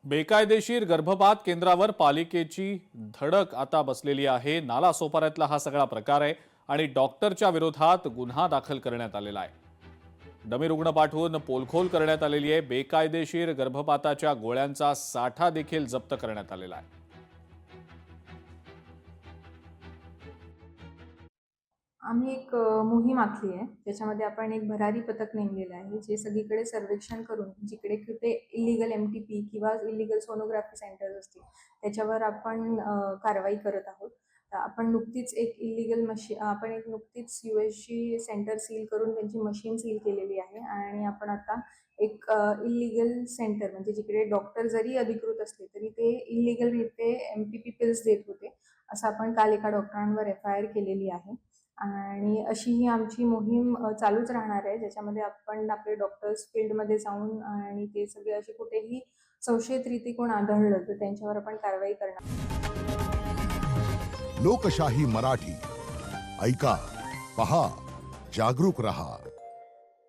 बेकायदेशीर गर्भपात केंद्रावर पालिकेची धडक आता बसलेली आहे। नालासोपाऱ्यातला हा सगळा प्रकार आहे आणि डॉक्टरच्या विरोधात गुन्हा दाखल करण्यात आलेला आहे। डमी रुग्ण पाठवून पोलखोल करण्यात आलेली आहे। बेकायदेशीर गर्भपाताच्या गोळ्यांचा साठा देखील जप्त करण्यात आलेला आहे। आम्ही एक मोहीम आखली आहे, ज्याच्यामध्ये आपण एक भरारी पथक नेमलेलं आहे, जे सगळीकडे सर्वेक्षण करून जिकडे कुठे इल्लीगल MTP किंवा इल्लीगल सोनोग्राफी सेंटर्स असतील, त्याच्यावर आपण कारवाई करत आहोत। तर आपण नुकतीच एक US सेंटर सील करून त्यांची मशीन सील केलेली आहे आणि आपण आता एक इल्लीगल सेंटर म्हणजे जिकडे डॉक्टर जरी अधिकृत असले तरी ते इल्लीगलरित्या MTP पिल्स देत होते, असं आपण काल एका डॉक्टरांवर FIR केलेली आहे। आणि अशी ही आमची मोहीम चालूच राहणार आहे, ज्याच्यामध्ये आपण आपले डॉक्टर्स फील्डमध्ये जाऊन आणि ते सगळे असे कुठेही संशयित रीती कोण आढळलं तर त्यांच्यावर आपण कारवाई करणार। लोकशाही मराठी ऐका, पहा, जागरूक रहा।